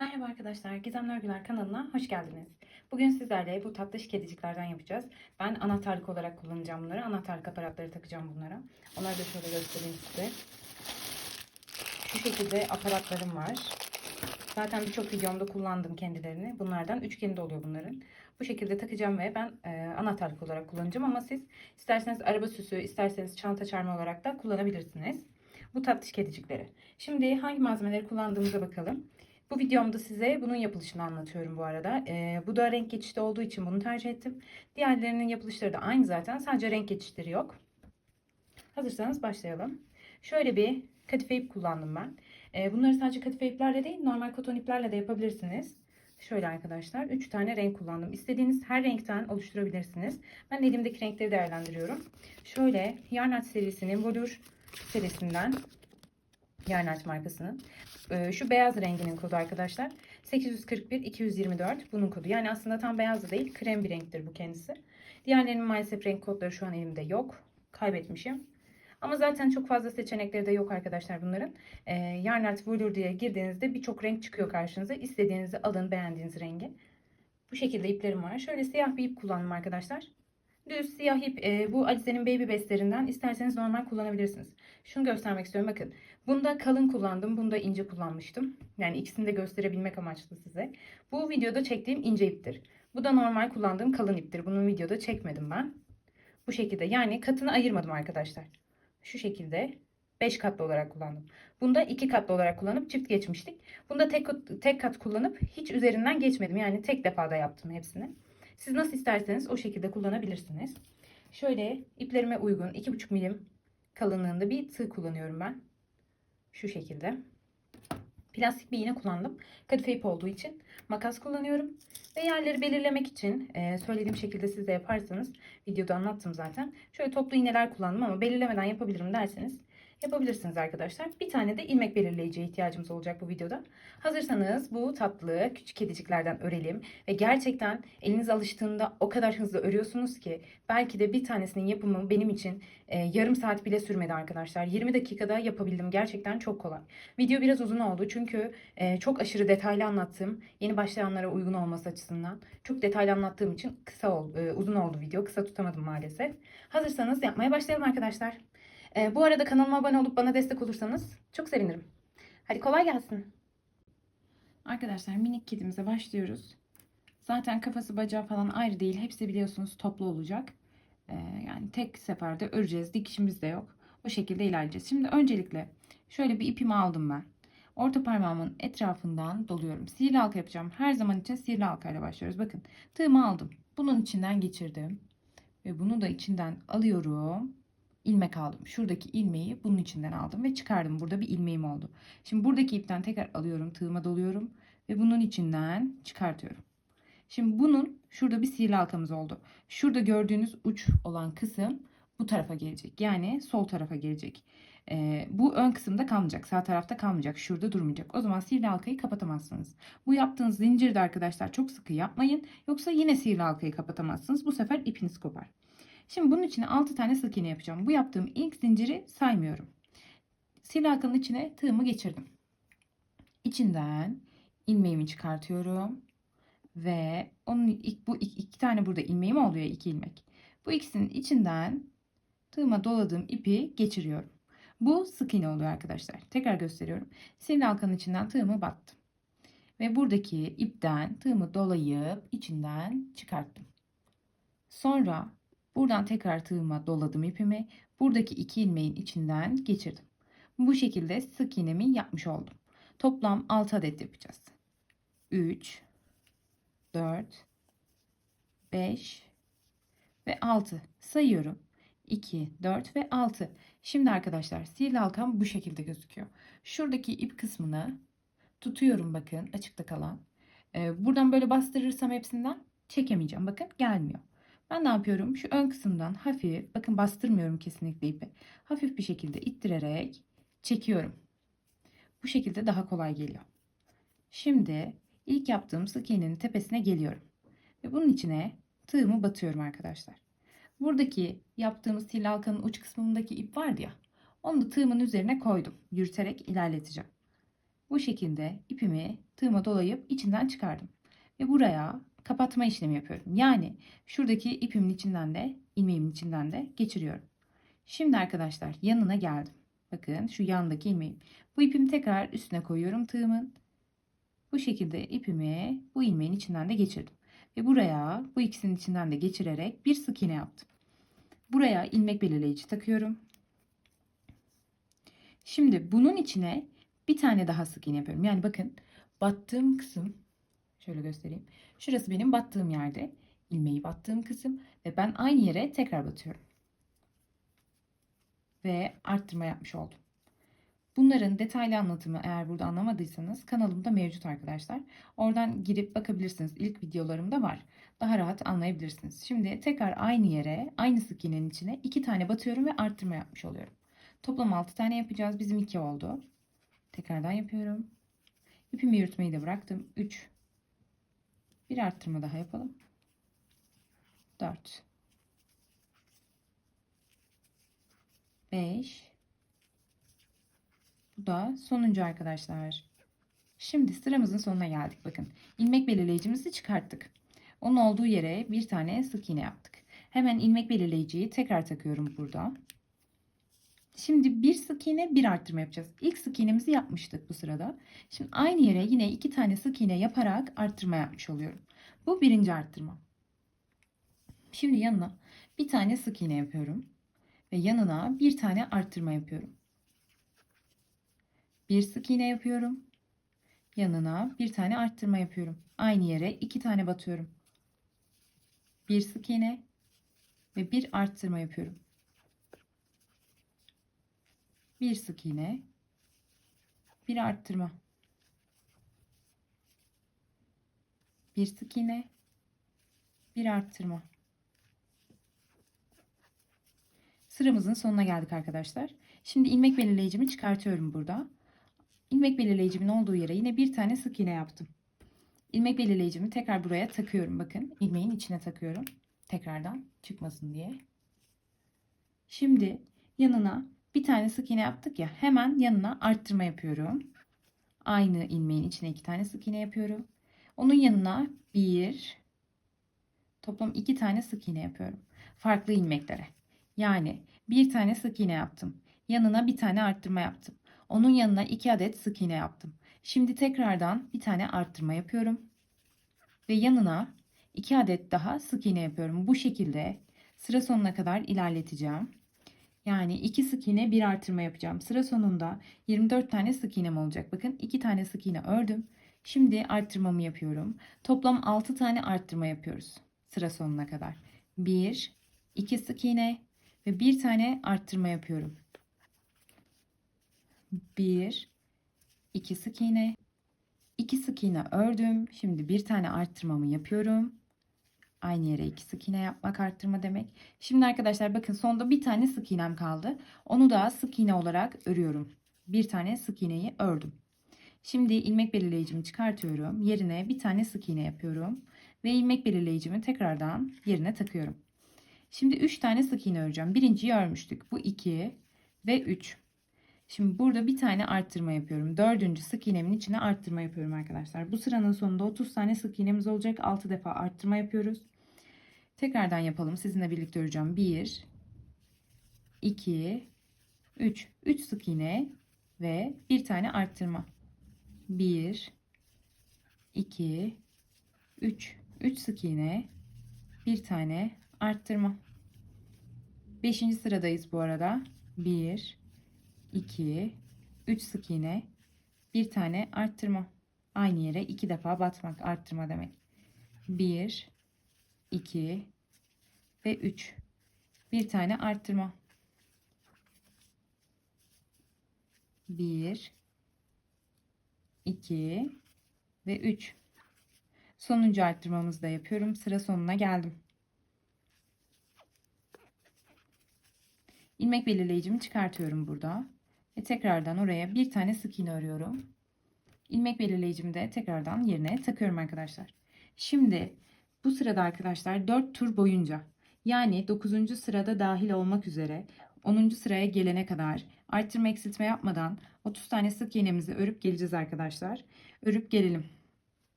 Merhaba arkadaşlar, Gizemli Örgüler kanalına hoş geldiniz. Bugün sizlerle bu tatlış kediciklerden yapacağız. Ben anahtarlık olarak kullanacağım bunları. Anahtarlık aparatları takacağım bunlara. Onları da şöyle göstereyim size. Şu şekilde aparatlarım var. Zaten birçok videomda kullandım kendilerini. Bunlardan üçgeni de oluyor bunların. Bu şekilde takacağım ve ben anahtarlık olarak kullanacağım. Ama siz isterseniz araba süsü, isterseniz çanta çarmı olarak da kullanabilirsiniz. Bu tatlış kedicikleri. Şimdi hangi malzemeleri kullandığımıza bakalım. Bu videomda size bunun yapılışını anlatıyorum bu arada. Bu da renk geçişli olduğu için bunu tercih ettim. Diğerlerinin yapılışları da aynı zaten. Sadece renk geçişleri yok. Hazırsanız başlayalım. Şöyle bir kadife ip kullandım ben. Bunları sadece kadife iplerle değil, normal koton iplerle de yapabilirsiniz. Şöyle arkadaşlar 3 tane renk kullandım. İstediğiniz her renkten oluşturabilirsiniz. Ben elimdeki renkleri değerlendiriyorum. Şöyle Yarn serisinin Volur serisinden, Yarn markasının şu beyaz renginin kodu arkadaşlar 841 224 bunun kodu. Yani aslında tam beyaz da değil, krem bir renktir bu kendisi. Diğerlerinin maalesef renk kodları şu an elimde yok. Kaybetmişim. Ama zaten çok fazla seçenekleri de yok arkadaşlar bunların. Yarn Art Velour diye girdiğinizde birçok renk çıkıyor karşınıza. İstediğinizi alın, beğendiğiniz rengi. Bu şekilde iplerim var. Şöyle siyah bir ip kullandım arkadaşlar. Düz siyah ip, bu Alice'nin Baby Best'lerinden, isterseniz normal kullanabilirsiniz. Şunu göstermek istiyorum, bakın. Bunda kalın kullandım, bunda ince kullanmıştım. Yani ikisini de gösterebilmek amaçlı size. Bu videoda çektiğim ince iptir. Bu da normal kullandığım kalın iptir. Bunu videoda çekmedim ben. Bu şekilde, yani katını ayırmadım arkadaşlar. Şu şekilde 5 katlı olarak kullandım. Bunda 2 katlı olarak kullanıp çift geçmiştik. Bunda tek kat kullanıp hiç üzerinden geçmedim. Yani tek defada yaptım hepsini. Siz nasıl isterseniz o şekilde kullanabilirsiniz. Şöyle iplerime uygun 2,5 milim kalınlığında bir tığ kullanıyorum ben. Şu şekilde. Plastik bir iğne kullandım. Kadife ip olduğu için makas kullanıyorum. Ve yerleri belirlemek için söylediğim şekilde siz de yaparsanız, videoda anlattım zaten. Şöyle toplu iğneler kullandım ama belirlemeden yapabilirim derseniz yapabilirsiniz arkadaşlar. Bir tane de ilmek belirleyiciye ihtiyacımız olacak bu videoda. Hazırsanız bu tatlı küçük kediciklerden örelim. Ve gerçekten eliniz alıştığında o kadar hızlı örüyorsunuz ki belki de bir tanesinin yapımı benim için yarım saat bile sürmedi arkadaşlar. 20 dakikada yapabildim. Gerçekten çok kolay. Video biraz uzun oldu çünkü çok aşırı detaylı anlattım. Yeni başlayanlara uygun olması açısından. Çok detaylı anlattığım için uzun oldu video. Kısa tutamadım maalesef. Hazırsanız yapmaya başlayalım arkadaşlar. Bu arada kanalıma abone olup bana destek olursanız çok sevinirim. Hadi kolay gelsin. Arkadaşlar minik kedimize başlıyoruz. Zaten kafası bacağı falan ayrı değil. Hepsi biliyorsunuz toplu olacak. Yani tek seferde öreceğiz. Dikişimiz de yok. O şekilde ilerleyeceğiz. Şimdi öncelikle şöyle bir ipimi aldım ben. Orta parmağımın etrafından doluyorum. Sihirli halka yapacağım. Her zaman için sihirli halka ile başlıyoruz. Bakın tığımı aldım. Bunun içinden geçirdim. Ve bunu da içinden alıyorum. İlmek aldım. Şuradaki ilmeği bunun içinden aldım ve çıkardım. Burada bir ilmeğim oldu. Şimdi buradaki ipten tekrar alıyorum. Tığıma doluyorum. Ve bunun içinden çıkartıyorum. Şimdi bunun şurada bir sihirli halkamız oldu. Şurada gördüğünüz uç olan kısım bu tarafa gelecek. Yani sol tarafa gelecek. Bu ön kısımda kalmayacak. Sağ tarafta kalmayacak. Şurada durmayacak. O zaman sihirli halkayı kapatamazsınız. Bu yaptığınız zincirde arkadaşlar çok sıkı yapmayın. Yoksa yine sihirli halkayı kapatamazsınız. Bu sefer ipiniz kopar. Şimdi bunun içine 6 tane sık iğne yapacağım. Bu yaptığım ilk zinciri saymıyorum. Sihirli halkanın içine tığımı geçirdim. İçinden ilmeğimi çıkartıyorum. Ve onun bu iki tane burada ilmeğim oluyor, iki ilmek. Bu ikisinin içinden tığıma doladığım ipi geçiriyorum. Bu sık iğne oluyor arkadaşlar. Tekrar gösteriyorum. Sihirli halkanın içinden tığımı battım. Ve buradaki ipten tığımı dolayıp içinden çıkarttım. Sonra buradan tekrar tığıma doladım ipimi. Buradaki iki ilmeğin içinden geçirdim. Bu şekilde sık iğnemi yapmış oldum. Toplam 6 adet yapacağız. 3, 4, 5 ve 6 sayıyorum. 2, 4 ve 6. Şimdi arkadaşlar sihirli halkam bu şekilde gözüküyor. Şuradaki ip kısmını tutuyorum, bakın açıkta kalan. Buradan böyle bastırırsam hepsinden çekemeyeceğim. Bakın gelmiyor. Ben ne yapıyorum? Şu ön kısımdan hafif, bakın bastırmıyorum kesinlikle ipi. Hafif bir şekilde ittirerek çekiyorum. Bu şekilde daha kolay geliyor. Şimdi ilk yaptığım sık iğnenin tepesine geliyorum. Ve bunun içine tığımı batıyorum arkadaşlar. Buradaki yaptığımız sihirli halkanın uç kısmındaki ip vardı ya. Onu da tığımın üzerine koydum. Yürüterek ilerleteceğim. Bu şekilde ipimi tığıma dolayıp içinden çıkardım. Ve buraya kapatma işlemi yapıyorum. Yani şuradaki ipimin içinden de ilmeğimin içinden de geçiriyorum. Şimdi arkadaşlar yanına geldim. Bakın şu yandaki ilmeğim. Bu ipimi tekrar üstüne koyuyorum tığımın. Bu şekilde ipimi bu ilmeğin içinden de geçirdim. Ve buraya bu ikisinin içinden de geçirerek bir sık iğne yaptım. Buraya ilmek belirleyici takıyorum. Şimdi bunun içine bir tane daha sık iğne yapıyorum. Yani bakın battığım kısım, şöyle göstereyim. Şurası benim battığım yerde. İlmeği battığım kısım ve ben aynı yere tekrar batıyorum. Ve arttırma yapmış oldum. Bunların detaylı anlatımı eğer burada anlamadıysanız kanalımda mevcut arkadaşlar. Oradan girip bakabilirsiniz. İlk videolarımda var. Daha rahat anlayabilirsiniz. Şimdi tekrar aynı yere, aynı sık iğnenin içine 2 tane batıyorum ve arttırma yapmış oluyorum. Toplam 6 tane yapacağız. Bizim 2 oldu. Tekrardan yapıyorum. İpimi yürütmeyi de bıraktım. 3. Bir arttırma daha yapalım. 4. 5. Bu da sonuncu arkadaşlar. Şimdi sıramızın sonuna geldik. Bakın ilmek belirleyicimizi çıkarttık. Onun olduğu yere bir tane sık iğne yaptık. Hemen ilmek belirleyiciyi tekrar takıyorum burada. Şimdi bir sık iğne bir arttırma yapacağız. İlk sık iğnemizi yapmıştık bu sırada. Şimdi aynı yere yine 2 tane sık iğne yaparak arttırma yapmış oluyorum. Bu birinci arttırma. Şimdi yanına bir tane sık iğne yapıyorum. Ve yanına bir tane arttırma yapıyorum. Bir sık iğne yapıyorum. Yanına bir tane arttırma yapıyorum. Aynı yere 2 tane batıyorum. Bir sık iğne ve bir arttırma yapıyorum. Bir sık iğne, bir arttırma. Bir sık iğne, bir arttırma. Sıramızın sonuna geldik arkadaşlar. Şimdi ilmek belirleyicimi çıkartıyorum burada. İlmek belirleyicimin olduğu yere yine bir tane sık iğne yaptım. İlmek belirleyicimi tekrar buraya takıyorum. Bakın ilmeğin içine takıyorum. Tekrardan çıkmasın diye. Şimdi yanına bir tane sık iğne yaptık ya, hemen yanına arttırma yapıyorum. Aynı ilmeğin içine 2 tane sık iğne yapıyorum. Onun yanına toplam 2 tane sık iğne yapıyorum. Farklı ilmeklere. Yani bir tane sık iğne yaptım. Yanına bir tane arttırma yaptım. Onun yanına 2 adet sık iğne yaptım. Şimdi tekrardan bir tane arttırma yapıyorum. Ve yanına 2 adet daha sık iğne yapıyorum. Bu şekilde sıra sonuna kadar ilerleteceğim. Yani 2 sık iğne bir artırma yapacağım. Sıra sonunda 24 tane sık iğnem olacak. Bakın 2 tane sık iğne ördüm. Şimdi arttırmamı yapıyorum. Toplam 6 tane arttırma yapıyoruz. Sıra sonuna kadar. 1, 2 sık iğne ve bir tane arttırma yapıyorum. 1, 2 sık iğne, 2 sık iğne ördüm. Şimdi bir tane arttırmamı yapıyorum. Aynı yere 2 sık iğne yapmak arttırma demek. Şimdi arkadaşlar bakın sonda bir tane sık iğnem kaldı. Onu da sık iğne olarak örüyorum. Bir tane sık iğneyi ördüm. Şimdi ilmek belirleyicimi çıkartıyorum. Yerine bir tane sık iğne yapıyorum. Ve ilmek belirleyicimi tekrardan yerine takıyorum. Şimdi 3 tane sık iğne öreceğim. Birinciyi örmüştük. Bu 2 ve 3. Şimdi burada bir tane arttırma yapıyorum. Dördüncü sık iğnemin içine arttırma yapıyorum arkadaşlar. Bu sıranın sonunda 30 tane sık iğnemiz olacak. 6 defa arttırma yapıyoruz. Tekrardan yapalım. Sizinle birlikte öreceğim. 1, 2, 3. 3 sık iğne ve bir tane arttırma. 1, 2, 3. 3 sık iğne, bir tane arttırma. 5. sıradayız bu arada. 1, 2, 3 sık iğne, bir tane arttırma. Aynı yere 2 defa batmak arttırma demek. 1, 2 ve 3. Bir tane arttırma. 1, 2 ve 3. Sonuncu arttırmamızı da yapıyorum. Sıra sonuna geldim. İlmek belirleyicimi çıkartıyorum burada. Ve tekrardan oraya bir tane sık iğne örüyorum. İlmek belirleyicimi de tekrardan yerine takıyorum arkadaşlar. Şimdi bu sırada arkadaşlar 4 tur boyunca, yani 9. sırada dahil olmak üzere 10. sıraya gelene kadar Arttırma eksiltme yapmadan 30 tane sık iğnemizi örüp geleceğiz arkadaşlar. Örüp gelelim.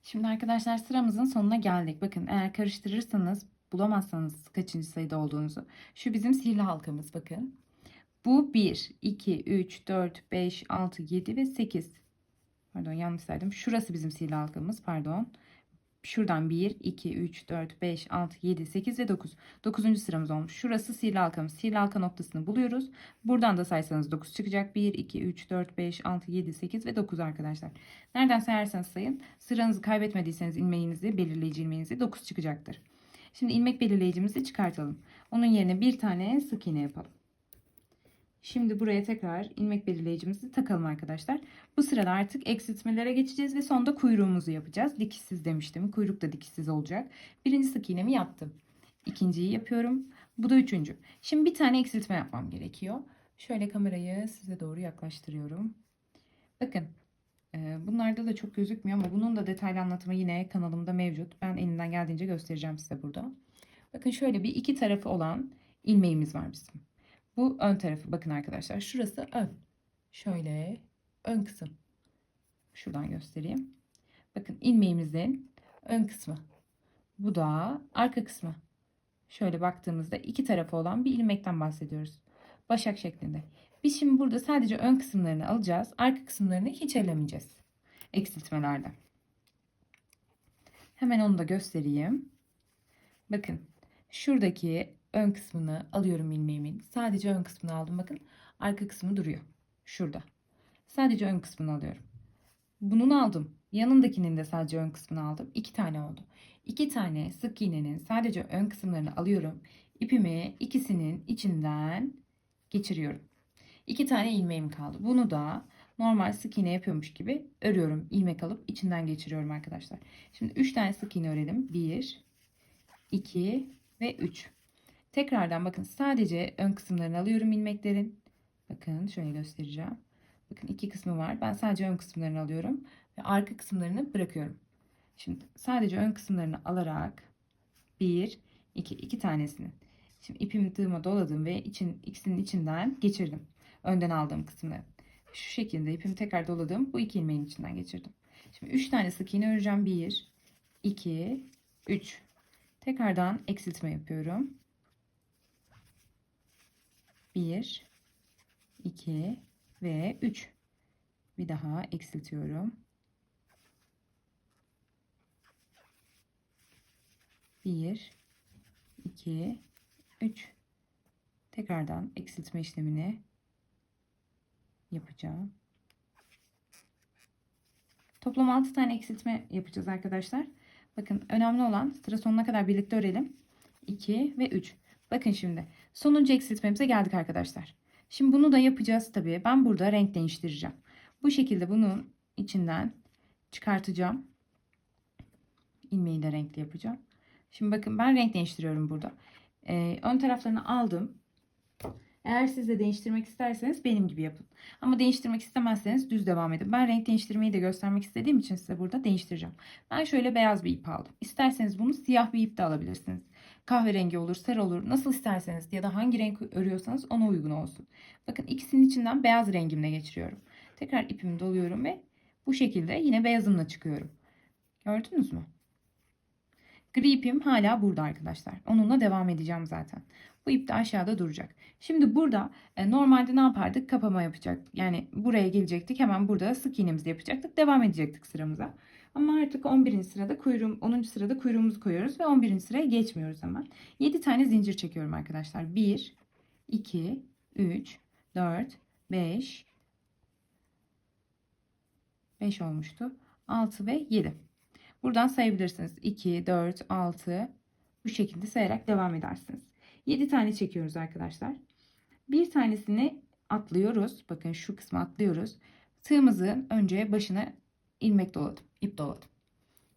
Şimdi arkadaşlar sıramızın sonuna geldik. Bakın eğer karıştırırsanız bulamazsanız kaçıncı sayıda olduğunuzu. Şu bizim sihirli halkamız bakın. Bu 1, 2, 3, 4, 5, 6, 7 ve 8. Pardon yanlış saydım. Şurası bizim sihirli halkamız pardon. Şuradan 1, 2, 3, 4, 5, 6, 7, 8 ve 9. 9. sıramız olmuş. Şurası sihirli halkamız. Sihirli halka noktasını buluyoruz. Buradan da saysanız 9 çıkacak. 1, 2, 3, 4, 5, 6, 7, 8 ve 9 arkadaşlar. Nereden sayarsanız sayın. Sıranızı kaybetmediyseniz ilmeğinizi, belirleyici ilmeğinizi 9 çıkacaktır. Şimdi ilmek belirleyicimizi çıkartalım. Onun yerine bir tane sık iğne yapalım. Şimdi buraya tekrar ilmek belirleyicimizi takalım arkadaşlar. Bu sırada artık eksiltmelere geçeceğiz ve sonda kuyruğumuzu yapacağız. Dikişsiz demiştim. Kuyruk da dikişsiz olacak. Birinci sık iğnemi yaptım. İkinciyi yapıyorum. Bu da üçüncü. Şimdi bir tane eksiltme yapmam gerekiyor. Şöyle kamerayı size doğru yaklaştırıyorum. Bakın bunlarda da çok gözükmüyor ama bunun da detaylı anlatımı yine kanalımda mevcut. Ben elimden geldiğince göstereceğim size burada. Bakın şöyle bir iki tarafı olan ilmeğimiz var bizim. Bu ön tarafı bakın arkadaşlar. Şurası ön. Şöyle ön kısım. Şuradan göstereyim. Bakın ilmeğimizin ön kısmı. Bu da arka kısmı. Şöyle baktığımızda iki tarafı olan bir ilmekten bahsediyoruz. Başak şeklinde. Biz şimdi burada sadece ön kısımlarını alacağız. Arka kısımlarını hiç ellemeyeceğiz. Eksiltmelerde. Hemen onu da göstereyim. Bakın şuradaki ön kısmını alıyorum ilmeğimin. Sadece ön kısmını aldım. Bakın arka kısmı duruyor. Şurada. Sadece ön kısmını alıyorum. Bunun aldım. Yanındakinin de sadece ön kısmını aldım. 2 tane oldu. 2 tane sık iğnenin sadece ön kısımlarını alıyorum. İpimi ikisinin içinden geçiriyorum. 2 tane ilmeğim kaldı. Bunu da normal sık iğne yapıyormuş gibi örüyorum. İlmek alıp içinden geçiriyorum arkadaşlar. Şimdi 3 tane sık iğne örelim. 1, 2 ve 3. Tekrardan bakın sadece ön kısımlarını alıyorum ilmeklerin. Bakın şöyle göstereceğim. Bakın iki kısmı var. Ben sadece ön kısımlarını alıyorum ve arka kısımlarını bırakıyorum. Şimdi sadece ön kısımlarını alarak 1, 2 tanesini. Şimdi ipimi tığıma doladım ve ikisinin içinden geçirdim. Önden aldığım kısımları. Şu şekilde ipimi tekrar doladım. Bu iki ilmeğin içinden geçirdim. Şimdi 3 tane sık iğne öreceğim. 1, 2, 3. Tekrardan eksiltme yapıyorum. 1, 2 ve 3. Bir daha eksiltiyorum. 1, 2, 3. Tekrardan eksiltme işlemini yapacağım. Toplam 6 tane eksiltme yapacağız arkadaşlar. Bakın önemli olan sıra sonuna kadar birlikte örelim. 2 ve 3. Bakın şimdi sonuncu eksiltmemize geldik arkadaşlar. Şimdi bunu da yapacağız tabii. Ben burada renk değiştireceğim. Bu şekilde bunun içinden çıkartacağım. İlmeği de renkli yapacağım. Şimdi bakın ben renk değiştiriyorum burada. Ön taraflarını aldım. Eğer siz de değiştirmek isterseniz benim gibi yapın. Ama değiştirmek istemezseniz düz devam edin. Ben renk değiştirmeyi de göstermek istediğim için size burada değiştireceğim. Ben şöyle beyaz bir ip aldım. İsterseniz bunu siyah bir ip de alabilirsiniz. Kahverengi olur, sarı olur. Nasıl isterseniz ya da hangi renk örüyorsanız ona uygun olsun. Bakın ikisinin içinden beyaz rengimle geçiriyorum. Tekrar ipimi doluyorum ve bu şekilde yine beyazımla çıkıyorum. Gördünüz mü? Gri ipim hala burada arkadaşlar. Onunla devam edeceğim zaten. Bu ip de aşağıda duracak. Şimdi burada normalde ne yapardık? Kapama yapacaktık. Yani buraya gelecektik. Hemen burada sık iğnemizi yapacaktık. Devam edecektik sıramıza. Ama artık 11. sırada 10. sırada kuyruğumuzu koyuyoruz ve 11. sıraya geçmiyoruz hemen. 7 tane zincir çekiyorum arkadaşlar. 1, 2, 3, 4, 5. 5 olmuştu. 6 ve 7. Buradan sayabilirsiniz. 2, 4, 6 bu şekilde sayarak devam edersiniz. 7 tane çekiyoruz arkadaşlar. Bir tanesini atlıyoruz. Bakın şu kısmı atlıyoruz. Tığımızın önce başına ilmek doladım. İp doladım.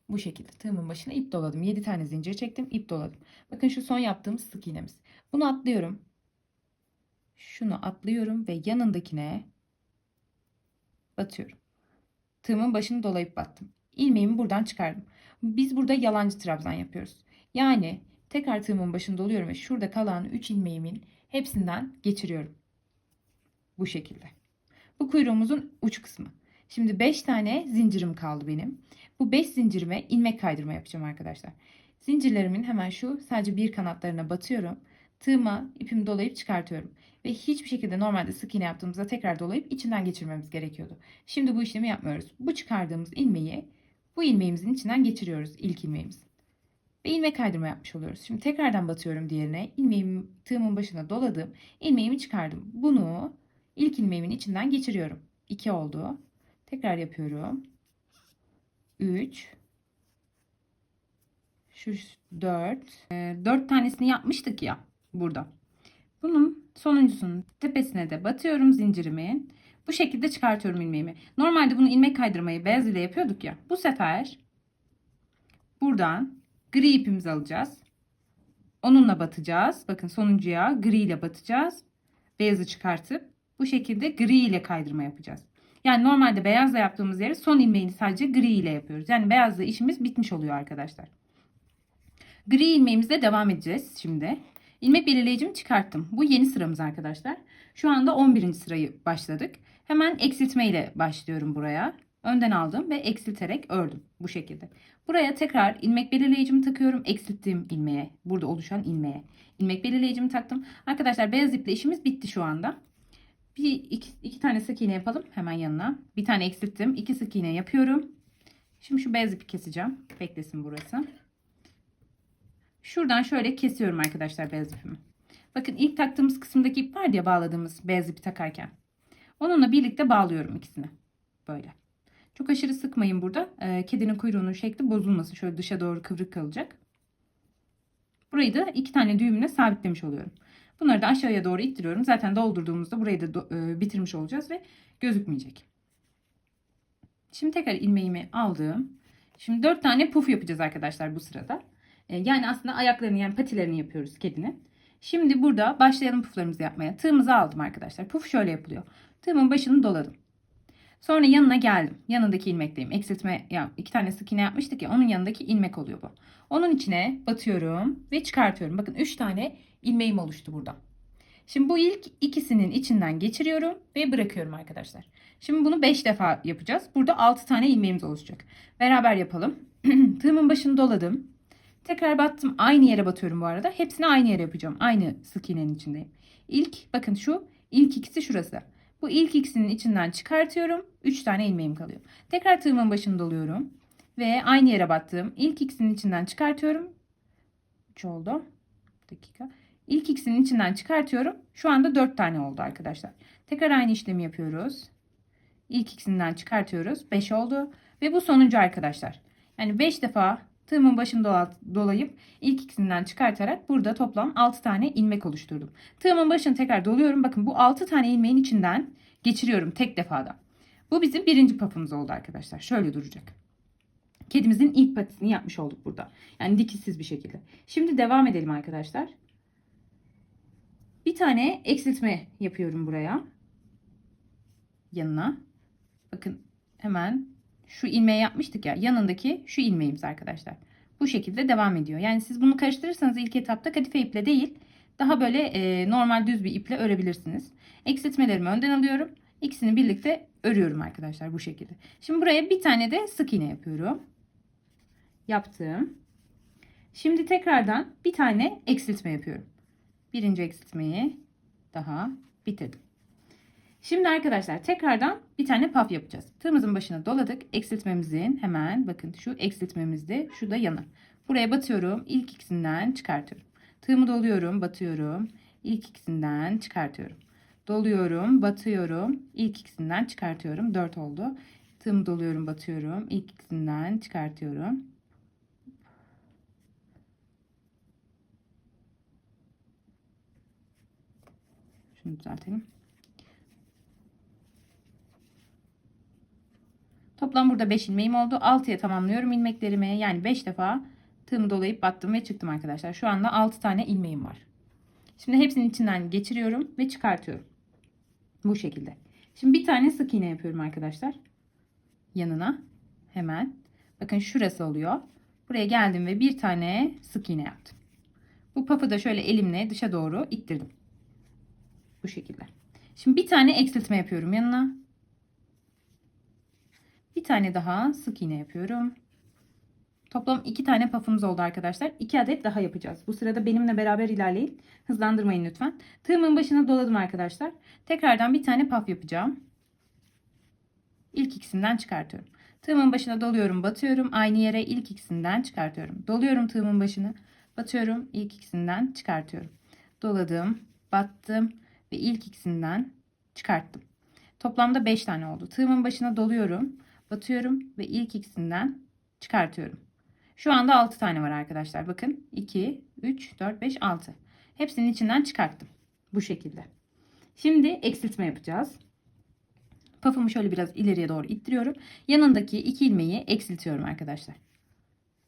Bu şekilde tığımın başına ip doladım. 7 tane zincir çektim. İp doladım. Bakın şu son yaptığımız sık iğnemiz. Bunu atlıyorum. Şunu atlıyorum ve yanındakine batıyorum. Tığımın başını dolayıp battım. İlmeğimi buradan çıkardım. Biz burada yalancı trabzan yapıyoruz. Yani tekrar tığımın başını doluyorum ve şurada kalan 3 ilmeğimin hepsinden geçiriyorum. Bu şekilde. Bu kuyruğumuzun uç kısmı. Şimdi 5 tane zincirim kaldı benim. Bu 5 zincirime ilmek kaydırma yapacağım arkadaşlar. Zincirlerimin hemen şu sadece bir kanatlarına batıyorum. Tığıma ipimi dolayıp çıkartıyorum. Ve hiçbir şekilde normalde sık iğne yaptığımızda tekrar dolayıp içinden geçirmemiz gerekiyordu. Şimdi bu işlemi yapmıyoruz. Bu çıkardığımız ilmeği bu ilmeğimizin içinden geçiriyoruz, ilk ilmeğimiz. Ve ilmek kaydırma yapmış oluyoruz. Şimdi tekrardan batıyorum diğerine. İlmeğimi tığımın başına doladım. İlmeğimi çıkardım. Bunu ilk ilmeğimin içinden geçiriyorum. 2 oldu. Tekrar yapıyorum. 3. Şu 4. 4 tanesini yapmıştık ya burada. Bunun sonuncusunun tepesine de batıyorum zincirimin. Bu şekilde çıkartıyorum ilmeğimi. Normalde bunu ilmek kaydırmayı beyaz ile yapıyorduk ya. Bu sefer buradan gri ipimizi alacağız. Onunla batacağız. Bakın sonuncuya gri ile batacağız. Beyazı çıkartıp bu şekilde gri ile kaydırma yapacağız. Yani normalde beyazla yaptığımız yeri son ilmeğini sadece gri ile yapıyoruz. Yani beyazla işimiz bitmiş oluyor arkadaşlar. Gri ilmeğimizle devam edeceğiz şimdi. İlmek belirleyicimi çıkarttım. Bu yeni sıramız arkadaşlar. Şu anda 11. sırayı başladık. Hemen eksiltme ile başlıyorum buraya. Önden aldım ve eksilterek ördüm bu şekilde. Buraya tekrar ilmek belirleyicimi takıyorum. Eksilttiğim ilmeğe, burada oluşan ilmeğe. İlmek belirleyicimi taktım. Arkadaşlar beyaz iple işimiz bitti şu anda. İki tane sık iğne yapalım hemen yanına. Bir tane eksilttim. 2 sık iğne yapıyorum. Şimdi şu beyaz ipi keseceğim. Beklesin burası. Şuradan şöyle kesiyorum arkadaşlar beyaz ipimi. Bakın ilk taktığımız kısımdaki ip var ya, bağladığımız beyaz ipi takarken. Onunla birlikte bağlıyorum ikisini. Böyle. Çok aşırı sıkmayın burada. Kedinin kuyruğunun şekli bozulmasın. Şöyle dışa doğru kıvrık kalacak. Burayı da 2 tane düğümle sabitlemiş oluyorum. Bunları da aşağıya doğru ittiriyorum. Zaten doldurduğumuzda burayı da bitirmiş olacağız ve gözükmeyecek. Şimdi tekrar ilmeğimi aldım. Şimdi 4 tane puf yapacağız arkadaşlar bu sırada. Yani aslında ayaklarını, yani patilerini yapıyoruz kedinin. Şimdi burada başlayalım puflarımızı yapmaya. Tığımızı aldım arkadaşlar. Puf şöyle yapılıyor. Tığımın başını doladım. Sonra yanına geldim. Yanındaki ilmekteyim. Eksiltme, ya 2 tane sık iğne yapmıştık ya, onun yanındaki ilmek oluyor bu. Onun içine batıyorum ve çıkartıyorum. Bakın 3 tane ilmeğim oluştu burada. Şimdi bu ilk ikisinin içinden geçiriyorum ve bırakıyorum arkadaşlar. Şimdi bunu 5 defa yapacağız. Burada 6 tane ilmeğimiz oluşacak. Beraber yapalım. Tığımın başını doladım. Tekrar battım. Aynı yere batıyorum bu arada. Hepsini aynı yere yapacağım. Aynı sık iğnenin içindeyim. İlk bakın şu ilk ikisi şurası. Bu ilk ikisinin içinden çıkartıyorum. 3 tane ilmeğim kalıyor. Tekrar tığımın başını doluyorum. Ve aynı yere battım. İlk ikisinin içinden çıkartıyorum. 3 oldu. Bir dakika. İlk ikisinin içinden çıkartıyorum. Şu anda 4 tane oldu arkadaşlar. Tekrar aynı işlemi yapıyoruz. İlk ikisinden çıkartıyoruz. 5 oldu. Ve bu sonuncu arkadaşlar. Yani 5 defa tığımın başını dolayıp ilk ikisinden çıkartarak burada toplam 6 tane ilmek oluşturdum. Tığımın başını tekrar doluyorum. Bakın bu 6 tane ilmeğin içinden geçiriyorum tek defada. Bu bizim birinci pufumuz oldu arkadaşlar. Şöyle duracak. Kedimizin ilk patisini yapmış olduk burada. Yani dikişsiz bir şekilde. Şimdi devam edelim arkadaşlar. Bir tane eksiltme yapıyorum buraya. Yanına. Bakın hemen şu ilmeği yapmıştık ya. Yanındaki şu ilmeğimiz arkadaşlar. Bu şekilde devam ediyor. Yani siz bunu karıştırırsanız ilk etapta kadife iple değil, daha böyle normal düz bir iple örebilirsiniz. Eksiltmelerimi önden alıyorum. İkisini birlikte örüyorum arkadaşlar bu şekilde. Şimdi buraya bir tane de sık iğne yapıyorum. Yaptım. Şimdi tekrardan bir tane eksiltme yapıyorum. Birinci eksiltmeyi daha bitirdim. Şimdi arkadaşlar tekrardan bir tane paf yapacağız. Tığımızın başına doladık. Eksiltmemizin hemen bakın şu eksiltmemizde, şu da yanı. Buraya batıyorum. İlk ikisinden çıkartıyorum. Tığımı doluyorum, batıyorum. İlk ikisinden çıkartıyorum. Doluyorum, batıyorum. İlk ikisinden çıkartıyorum. 4 oldu. Tığımı doluyorum, batıyorum. İlk ikisinden çıkartıyorum. Şunu düzeltelim. Toplam burada 5 ilmeğim oldu. 6'ya tamamlıyorum ilmeklerimi. Yani 5 defa tığımı dolayıp battım ve çıktım arkadaşlar. Şu anda 6 tane ilmeğim var. Şimdi hepsinin içinden geçiriyorum ve çıkartıyorum. Bu şekilde. Şimdi bir tane sık iğne yapıyorum arkadaşlar. Yanına hemen. Bakın şurası oluyor. Buraya geldim ve bir tane sık iğne yaptım. Bu pafı da şöyle elimle dışa doğru ittirdim. Bu şekilde. Şimdi bir tane eksiltme yapıyorum yanına. Bir tane daha sık iğne yapıyorum. Toplam 2 tane pafımız oldu arkadaşlar. 2 adet daha yapacağız. Bu sırada benimle beraber ilerleyin. Hızlandırmayın lütfen. Tığımın başına doladım arkadaşlar. Tekrardan bir tane paf yapacağım. İlk ikisinden çıkartıyorum. Tığımın başına doluyorum, batıyorum. Aynı yere ilk ikisinden çıkartıyorum. Doluyorum tığımın başını, batıyorum. İlk ikisinden çıkartıyorum. Doladım, battım ve ilk ikisinden çıkarttım. Toplamda 5 tane oldu. Tığımın başına doluyorum, batıyorum ve ilk ikisinden çıkartıyorum. Şu anda 6 tane var arkadaşlar. Bakın 2, 3, 4, 5, 6. Hepsinin içinden çıkarttım. Bu şekilde. Şimdi eksiltme yapacağız. Pafımı şöyle biraz ileriye doğru ittiriyorum. Yanındaki 2 ilmeği eksiltiyorum arkadaşlar.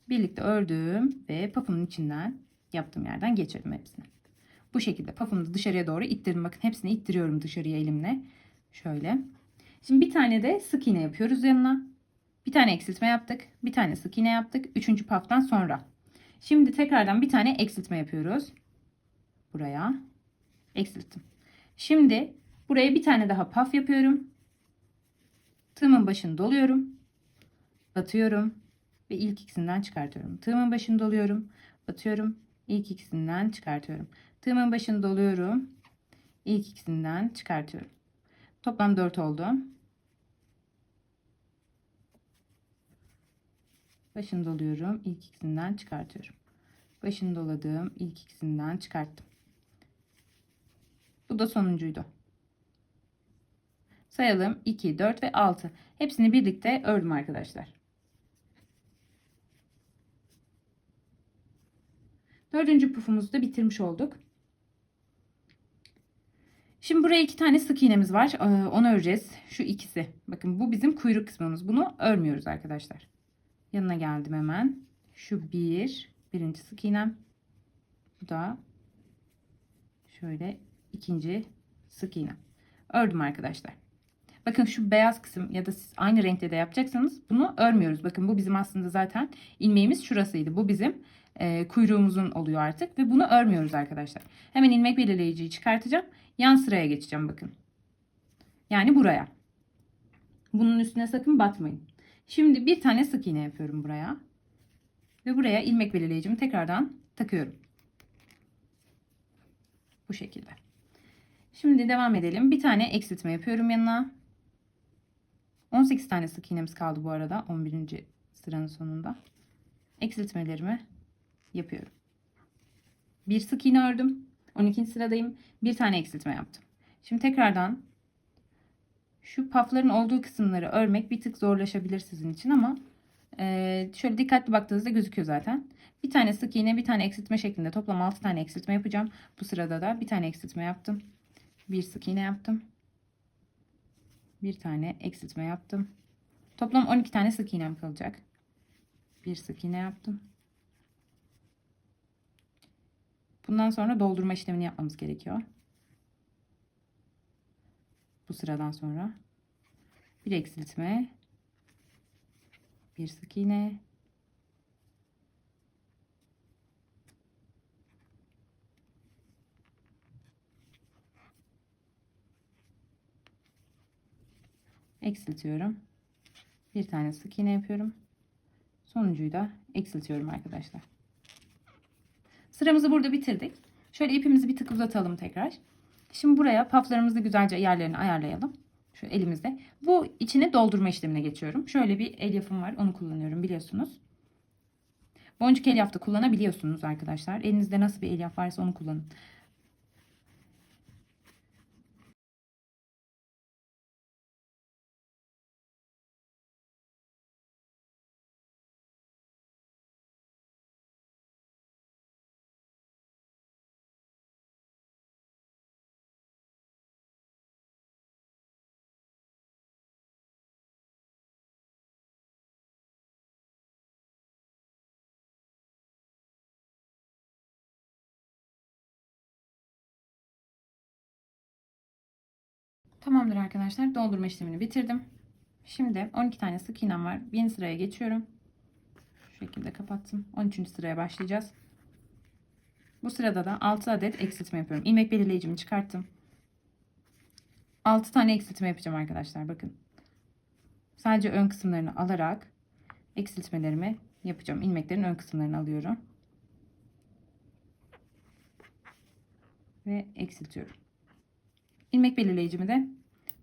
Birlikte ördüm ve pafımın içinden yaptığım yerden geçirdim hepsini. Bu şekilde pafımı da dışarıya doğru ittirdim. Bakın hepsini ittiriyorum dışarıya elimle. Şöyle. Şimdi bir tane de sık iğne yapıyoruz yanına. Bir tane eksiltme yaptık. Bir tane sık iğne yaptık. Üçüncü paftan sonra. Şimdi tekrardan bir tane eksiltme yapıyoruz. Buraya eksilttim. Şimdi buraya bir tane daha paf yapıyorum. Tığımın başını doluyorum. Batıyorum ve ilk ikisinden çıkartıyorum. Tığımın başını doluyorum. Batıyorum. İlk ikisinden çıkartıyorum. Tığımın başını doluyorum. İlk ikisinden çıkartıyorum. Toplam 4 oldu. Başını doluyorum. İlk ikisinden çıkartıyorum. Başını doladım. İlk ikisinden çıkarttım. Bu da sonuncuydu. Sayalım. 2, 4 ve 6. Hepsini birlikte ördüm arkadaşlar. Dördüncü pufumuzu da bitirmiş olduk. Şimdi buraya 2 tane sık iğnemiz var. Onu öreceğiz. Şu ikisi. Bakın bu bizim kuyruk kısmımız. Bunu örmüyoruz arkadaşlar. Yanına geldim hemen. Şu birinci sık iğnem. Bu da şöyle ikinci sık iğnem. Ördüm arkadaşlar. Bakın şu beyaz kısım ya da siz aynı renkte de yapacaksanız bunu örmüyoruz. Bakın bu bizim aslında zaten ilmeğimiz şurasıydı. Bu bizim kuyruğumuzun oluyor artık ve bunu örmüyoruz arkadaşlar. Hemen ilmek belirleyiciyi çıkartacağım. Yan sıraya geçeceğim bakın. Yani buraya. Bunun üstüne sakın batmayın. Şimdi bir tane sık iğne yapıyorum buraya. Ve buraya ilmek belirleyicimi tekrardan takıyorum. Bu şekilde. Şimdi devam edelim. Bir tane eksiltme yapıyorum yanına. 18 tane sık iğnemiz kaldı bu arada. 11. sıranın sonunda. Eksiltmelerimi yapıyorum. Bir sık iğne ördüm. 12. sıradayım. Bir tane eksiltme yaptım. Şimdi tekrardan şu pafların olduğu kısımları örmek bir tık zorlaşabilir sizin için ama şöyle dikkatli baktığınızda gözüküyor zaten. Bir tane sık iğne, bir tane eksiltme şeklinde toplam 6 tane eksiltme yapacağım. Bu sırada da bir tane eksiltme yaptım. Bir sık iğne yaptım. Bir tane eksiltme yaptım. Toplam 12 tane sık iğnem kalacak. Bir sık iğne yaptım. Bundan sonra doldurma işlemini yapmamız gerekiyor. Bu sıradan sonra bir eksiltme, bir sık iğne, eksiltiyorum. Bir tane sık iğne yapıyorum. Sonuncuyu da eksiltiyorum arkadaşlar. Sıramızı burada bitirdik. Şöyle ipimizi bir tık uzatalım tekrar. Şimdi buraya paflarımızı güzelce yerlerini ayarlayalım. Şu elimizde. Bu içine doldurma işlemine geçiyorum. Şöyle bir elyafım var. Onu kullanıyorum biliyorsunuz. Boncuk elyaf da kullanabiliyorsunuz arkadaşlar. Elinizde nasıl bir elyaf varsa onu kullanın. Tamamdır arkadaşlar. Doldurma işlemini bitirdim. Şimdi 12 tane sık iğnem var. Yeni sıraya geçiyorum. Şu şekilde kapattım. 13. sıraya başlayacağız. Bu sırada da 6 adet eksiltme yapıyorum. İlmek belirleyicimi çıkarttım. 6 tane eksiltme yapacağım arkadaşlar. Bakın. Sadece ön kısımlarını alarak eksiltmelerimi yapacağım. İlmeklerin ön kısımlarını alıyorum. Ve eksiltiyorum. İlmek belirleyicimi de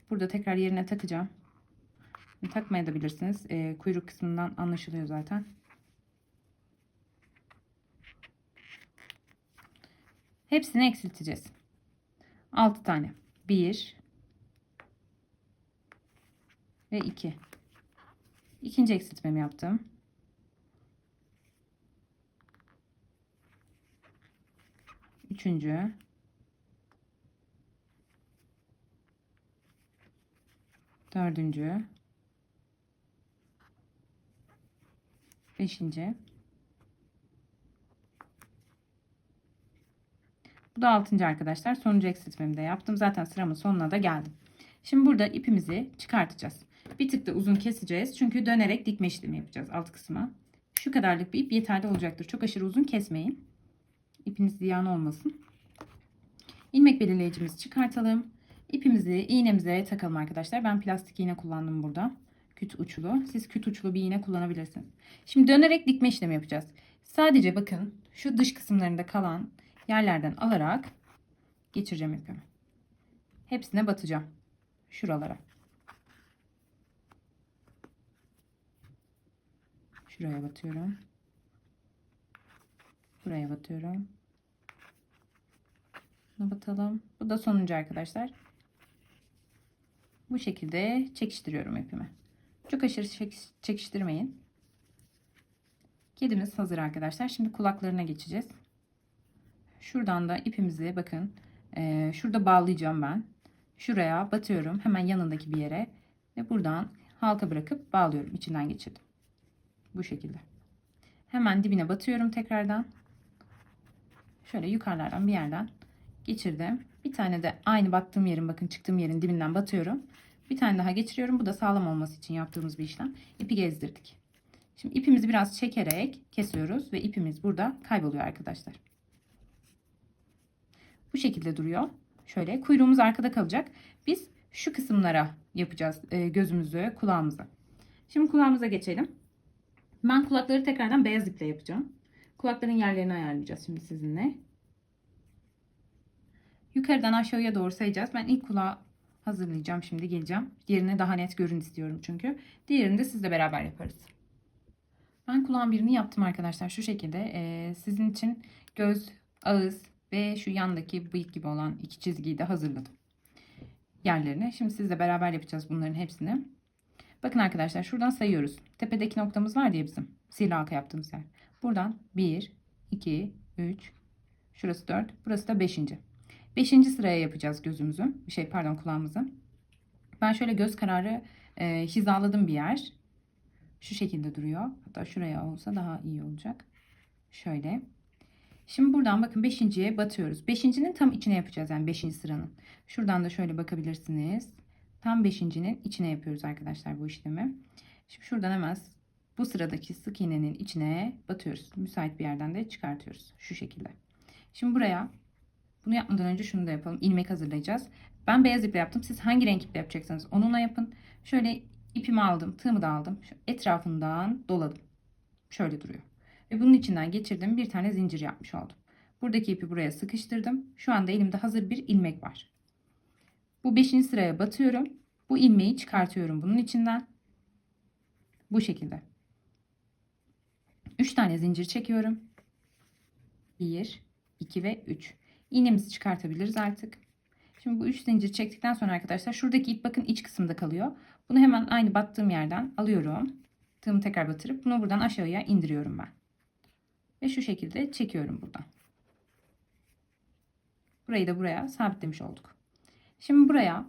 burada tekrar yerine takacağım. Takmaya da bilirsiniz. Kuyruk kısmından anlaşılıyor zaten. Hepsini eksilteceğiz. 6 tane. 1 ve 2. İkinci eksiltmemi yaptım. Üçüncü. Dördüncü. Beşinci. Bu da 6. arkadaşlar. Sonuncu eksiltmemi de yaptım. Zaten sıramın sonuna da geldim. Şimdi burada ipimizi çıkartacağız. Bir tık da uzun keseceğiz. Çünkü dönerek dikme işlemi yapacağız alt kısma. Şu kadarlık bir ip yeterli olacaktır. Çok aşırı uzun kesmeyin. İpiniz ziyan olmasın. İlmek belirleyicimizi çıkartalım. İpimizi iğnemize takalım arkadaşlar. Ben plastik iğne kullandım burada. Küt uçlu. Siz küt uçlu bir iğne kullanabilirsiniz. Şimdi dönerek dikme işlemi yapacağız. Sadece bakın şu dış kısımlarında kalan yerlerden alarak geçireceğim ipimi. Hepsine batacağım. Şuralara. Şuraya batıyorum. Buraya batıyorum. Buna batalım. Bu da sonuncu arkadaşlar. Bu şekilde çekiştiriyorum ipimi. Çok aşırı çekiştirmeyin. Kedimiz hazır arkadaşlar. Şimdi kulaklarına geçeceğiz. Şuradan da ipimizi bakın. Şurada bağlayacağım ben. Şuraya batıyorum. Hemen yanındaki bir yere. Ve buradan halka bırakıp bağlıyorum. İçinden geçirdim. Bu şekilde. Hemen dibine batıyorum tekrardan. Şöyle yukarılardan bir yerden geçirdim. Bir tane de aynı battığım yerin, bakın çıktığım yerin dibinden batıyorum. Bir tane daha geçiriyorum. Bu da sağlam olması için yaptığımız bir işlem. İpi gezdirdik. Şimdi ipimizi biraz çekerek kesiyoruz ve ipimiz burada kayboluyor arkadaşlar. Bu şekilde duruyor. Şöyle kuyruğumuz arkada kalacak. Biz şu kısımlara yapacağız gözümüzü, kulağımızı. Şimdi kulağımıza geçelim. Ben kulakları tekrardan beyaz iple yapacağım. Kulakların yerlerini ayarlayacağız şimdi sizinle. Yukarıdan aşağıya doğru sayacağız. Ben ilk kulağı hazırlayacağım. Şimdi geleceğim. Diğerini daha net görün istiyorum çünkü. Diğerini de sizle beraber yaparız. Ben kulağın birini yaptım arkadaşlar. Şu şekilde. Sizin için göz, ağız ve şu yandaki bıyık gibi olan iki çizgiyi de hazırladım. Yerlerini. Şimdi sizle beraber yapacağız bunların hepsini. Bakın arkadaşlar şuradan sayıyoruz. Tepedeki noktamız var diye bizim. Sihirli halka yaptığımız yer. Buradan 1, 2, 3, şurası 4, burası da 5. 5. sıraya yapacağız gözümüzü. Kulağımızı. Ben şöyle göz kararı hizaladım bir yer. Şu şekilde duruyor. Hatta şuraya olsa daha iyi olacak. Şöyle. Şimdi buradan bakın 5.'ye batıyoruz. 5.'nin tam içine yapacağız. Yani 5. sıranın. Şuradan da şöyle bakabilirsiniz. Tam 5.'nin içine yapıyoruz arkadaşlar bu işlemi. Şimdi şuradan hemen bu sıradaki sık iğnenin içine batıyoruz. Müsait bir yerden de çıkartıyoruz. Şu şekilde. Şimdi buraya bunu yapmadan önce şunu da yapalım. İlmek hazırlayacağız. Ben beyaz iple yaptım. Siz hangi renk iple yapacaksanız onunla yapın. Şöyle ipimi aldım. Tığımı da aldım. Şu etrafından doladım. Şöyle duruyor. Ve bunun içinden geçirdim. Bir tane zincir yapmış oldum. Buradaki ipi buraya sıkıştırdım. Şu anda elimde hazır bir ilmek var. Bu 5. sıraya batıyorum. Bu ilmeği çıkartıyorum bunun içinden. Bu şekilde. 3 tane zincir çekiyorum. 1, 2 ve 3. İğnemizi çıkartabiliriz artık. Şimdi bu 3 zincir çektikten sonra arkadaşlar şuradaki ip bakın iç kısımda kalıyor. Bunu hemen aynı battığım yerden alıyorum. Tığımı tekrar batırıp bunu buradan aşağıya indiriyorum ben. Ve şu şekilde çekiyorum buradan. Burayı da buraya sabitlemiş olduk. Şimdi buraya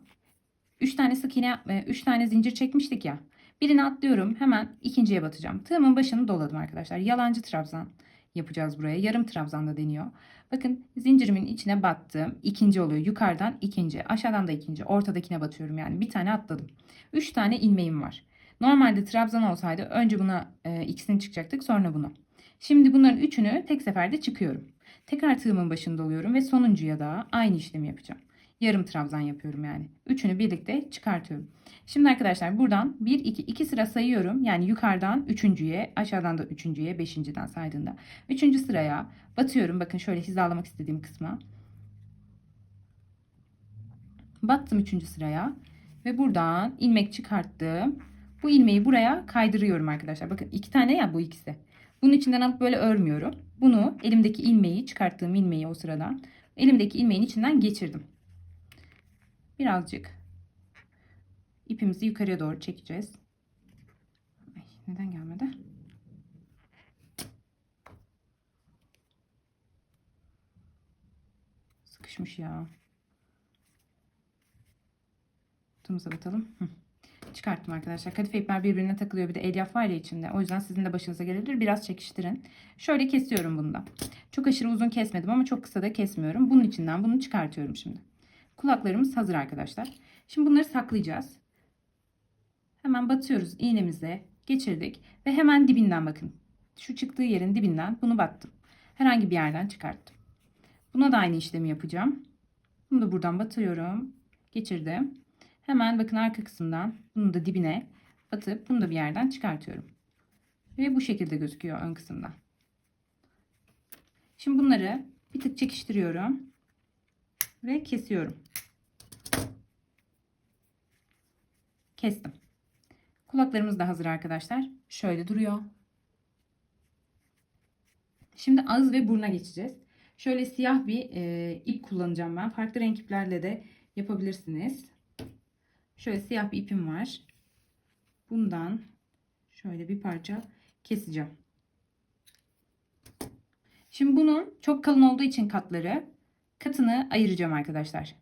3 tane sık iğne 3 tane zincir çekmiştik ya. Birini atlıyorum. Hemen ikinciye batacağım. Tığımın başını doladım arkadaşlar. Yalancı trabzan yapacağız buraya. Yarım trabzan da deniyor. Bakın zincirimin içine battım. İkinci oluyor. Yukarıdan ikinci. Aşağıdan da ikinci. Ortadakine batıyorum yani. Bir tane atladım. 3 tane ilmeğim var. Normalde trabzan olsaydı önce buna ikisini çıkacaktık. Sonra bunu. Şimdi bunların üçünü tek seferde çıkıyorum. Tekrar tığımın başını doluyorum ve sonuncuya da aynı işlemi yapacağım. Yarım trabzan yapıyorum yani. Üçünü birlikte çıkartıyorum. Şimdi arkadaşlar buradan 1 2 sıra sayıyorum. Yani yukarıdan üçüncüye, aşağıdan da üçüncüye, beşinciden saydığında. Üçüncü sıraya batıyorum. Bakın şöyle hizalamak istediğim kısma. Battım üçüncü sıraya ve buradan ilmek çıkarttım. Bu ilmeği buraya kaydırıyorum arkadaşlar. Bakın iki tane ya bu ikisi. Bunun içinden alıp böyle örmüyorum. Bunu elimdeki ilmeği, çıkarttığım ilmeği o sırada elimdeki ilmeğin içinden geçirdim. Birazcık ipimizi yukarıya doğru çekeceğiz. Ay, neden gelmedi? Sıkışmış ya. Tığımıza batalım. Çıkarttım arkadaşlar. Kadife ipler birbirine takılıyor. Bir de elyaf var ya içinde. O yüzden sizin de başınıza gelebilir. Biraz çekiştirin. Şöyle kesiyorum bunu da. Çok aşırı uzun kesmedim ama çok kısa da kesmiyorum. Bunun içinden bunu çıkartıyorum şimdi. Kulaklarımız hazır arkadaşlar. Şimdi bunları saklayacağız. Hemen batıyoruz iğnemize. Geçirdik. Ve hemen dibinden bakın. Şu çıktığı yerin dibinden bunu battım. Herhangi bir yerden çıkarttım. Buna da aynı işlemi yapacağım. Bunu da buradan batıyorum. Geçirdim. Hemen bakın arka kısımdan bunu da dibine batıp bunu da bir yerden çıkartıyorum. Ve bu şekilde gözüküyor ön kısımdan. Şimdi bunları bir tık çekiştiriyorum. Ve kesiyorum. Kestim. Kulaklarımız da hazır arkadaşlar. Şöyle duruyor. Şimdi ağız ve buruna geçeceğiz. Şöyle siyah bir ip kullanacağım ben. Farklı renk iplerle de yapabilirsiniz. Şöyle siyah bir ipim var. Bundan şöyle bir parça keseceğim. Şimdi bunun çok kalın olduğu için katını ayıracağım arkadaşlar.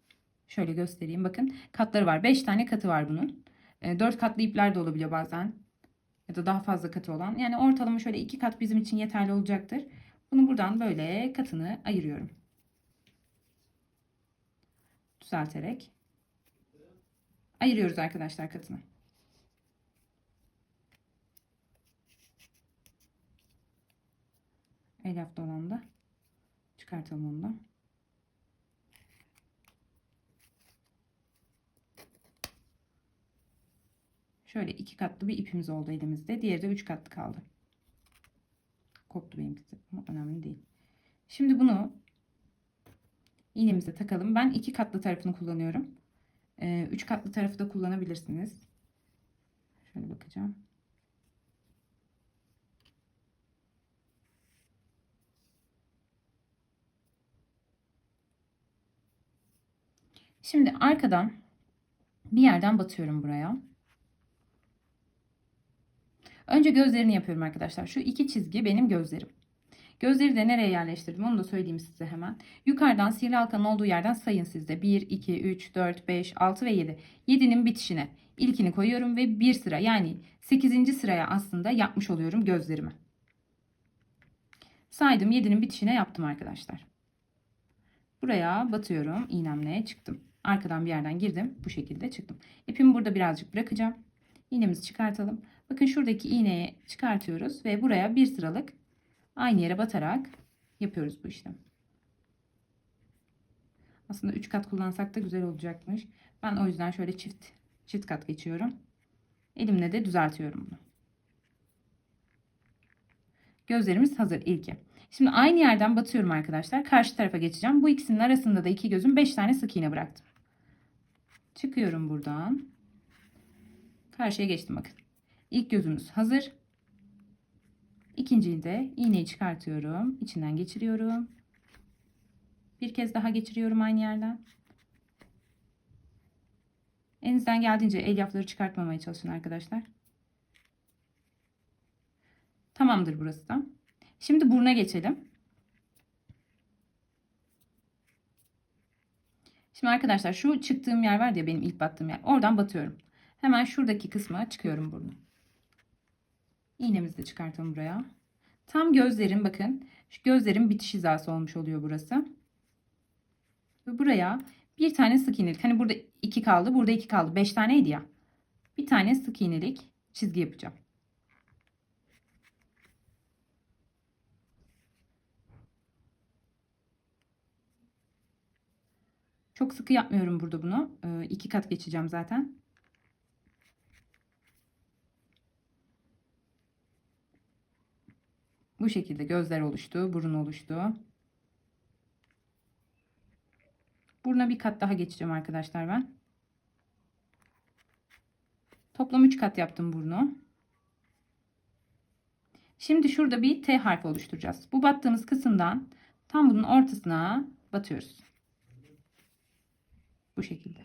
Şöyle göstereyim. Bakın katları var. 5 tane katı var bunun. 4 katlı ipler de olabiliyor bazen. Ya da daha fazla katı olan. Yani ortalama şöyle 2 kat bizim için yeterli olacaktır. Bunu buradan böyle katını ayırıyorum. Düzelterek. Ayırıyoruz arkadaşlar katını. Elyafta olan da çıkartalım onu da. Şöyle 2 katlı bir ipimiz oldu elimizde. Diğeri de 3 katlı kaldı. Koptu benimkisi ama önemli değil. Şimdi bunu iğnemize takalım. Ben 2 katlı tarafını kullanıyorum. 3 katlı tarafı da kullanabilirsiniz. Şöyle bakacağım. Şimdi arkadan bir yerden batıyorum buraya. Önce gözlerini yapıyorum arkadaşlar. Şu iki çizgi benim gözlerim. Gözleri de nereye yerleştirdim onu da söyleyeyim size hemen. Yukarıdan sihirli halkanın olduğu yerden sayın sizde. 1, 2, 3, 4, 5, 6 ve 7. 7'nin bitişine ilkini koyuyorum ve bir sıra yani 8. sıraya aslında yapmış oluyorum gözlerimi. Saydım 7'nin bitişine yaptım arkadaşlar. Buraya batıyorum. İğnemle çıktım. Arkadan bir yerden girdim. Bu şekilde çıktım. İpimi burada birazcık bırakacağım. İğnemizi çıkartalım. Bakın şuradaki iğneyi çıkartıyoruz ve buraya bir sıralık aynı yere batarak yapıyoruz bu işlemi. Aslında 3 kat kullansak da güzel olacakmış. Ben o yüzden şöyle çift kat geçiyorum. Elimle de düzeltiyorum bunu. Gözlerimiz hazır ilki. Şimdi aynı yerden batıyorum arkadaşlar. Karşı tarafa geçeceğim. Bu ikisinin arasında da iki gözüm 5 tane sık iğne bıraktım. Çıkıyorum buradan. Karşıya geçtim bakın. İlk gözümüz hazır. İkinciyi de iğneyi çıkartıyorum. İçinden geçiriyorum. Bir kez daha geçiriyorum aynı yerden. Elinizden geldiğince elyafları çıkartmamaya çalışın arkadaşlar. Tamamdır burası da. Şimdi buruna geçelim. Şimdi arkadaşlar şu çıktığım yer var ya benim ilk battığım yer. Oradan batıyorum. Hemen şuradaki kısma çıkıyorum burnu. İğnemizi de çıkartalım buraya. Tam gözlerim bakın. Şu gözlerin bitiş hizası olmuş oluyor burası. Ve buraya bir tane sık iğnelik. Hani burada 2 kaldı. Burada 2 kaldı. 5 taneydi ya. Bir tane sık iğnelik çizgi yapacağım. Çok sıkı yapmıyorum burada bunu. 2 kat geçeceğim zaten. Bu şekilde gözler oluştu, burun oluştu. Buruna bir kat daha geçeceğim arkadaşlar ben. Toplam 3 kat yaptım burnu. Şimdi şurada bir T harfi oluşturacağız. Bu battığımız kısımdan tam bunun ortasına batıyoruz. Bu şekilde.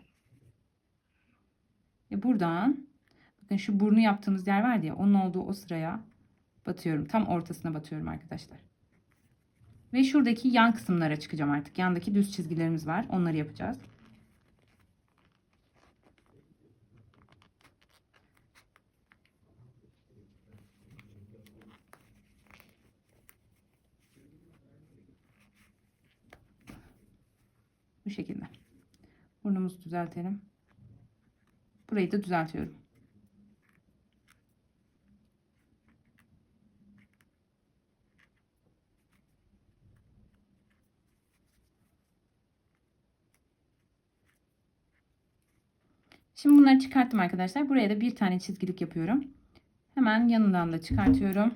Ve buradan bakın şu burnu yaptığımız yer vardı ya, onun olduğu o sıraya batıyorum. Tam ortasına batıyorum arkadaşlar. Ve şuradaki yan kısımlara çıkacağım artık. Yandaki düz çizgilerimiz var. Onları yapacağız. Bu şekilde. Burnumuzu düzeltelim. Burayı da düzeltiyorum. Şimdi bunları çıkarttım arkadaşlar. Buraya da bir tane çizgilik yapıyorum. Hemen yanından da çıkartıyorum.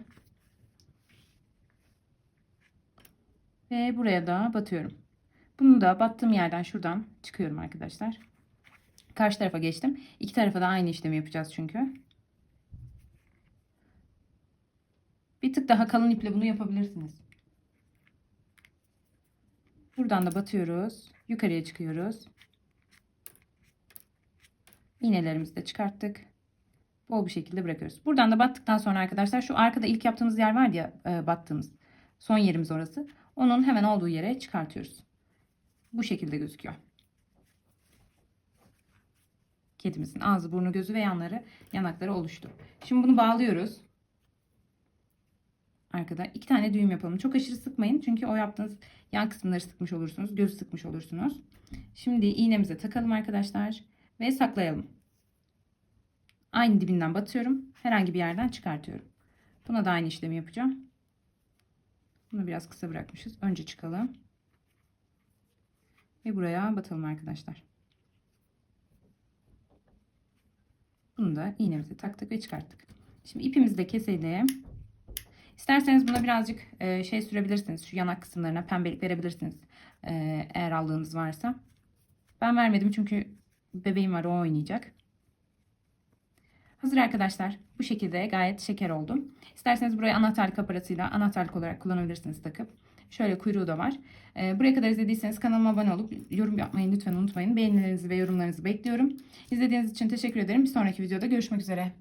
Ve buraya da batıyorum. Bunu da battığım yerden şuradan çıkıyorum arkadaşlar. Karşı tarafa geçtim. İki tarafa da aynı işlemi yapacağız çünkü. Bir tık daha kalın iple bunu yapabilirsiniz. Buradan da batıyoruz. Yukarıya çıkıyoruz. İğnelerimizi de çıkarttık. Bol bir şekilde bırakıyoruz. Buradan da battıktan sonra arkadaşlar şu arkada ilk yaptığımız yer var ya, battığımız son yerimiz orası. Onun hemen olduğu yere çıkartıyoruz. Bu şekilde gözüküyor. Kedimizin ağzı, burnu, gözü ve yanakları oluştu. Şimdi bunu bağlıyoruz. Arkada 2 tane düğüm yapalım. Çok aşırı sıkmayın. Çünkü o yaptığınız yan kısımları sıkmış olursunuz. Gözü sıkmış olursunuz. Şimdi iğnemize takalım arkadaşlar. Ve saklayalım. Aynı dibinden batıyorum. Herhangi bir yerden çıkartıyorum. Buna da aynı işlemi yapacağım. Bunu biraz kısa bırakmışız. Önce çıkalım. Ve buraya batalım arkadaşlar. Bunu da iğnemize taktık ve çıkarttık. Şimdi ipimizi de keselim. İsterseniz buna birazcık şey sürebilirsiniz. Şu yanak kısımlarına pembelik verebilirsiniz. Eğer aldığınız varsa. Ben vermedim çünkü bebeğim var, o oynayacak. Hazır arkadaşlar. Bu şekilde gayet şeker oldu. İsterseniz buraya anahtarlık aparatıyla anahtarlık olarak kullanabilirsiniz takıp. Şöyle kuyruğu da var. Buraya kadar izlediyseniz kanalıma abone olup yorum yapmayı lütfen unutmayın. Beğenilerinizi ve yorumlarınızı bekliyorum. İzlediğiniz için teşekkür ederim. Bir sonraki videoda görüşmek üzere.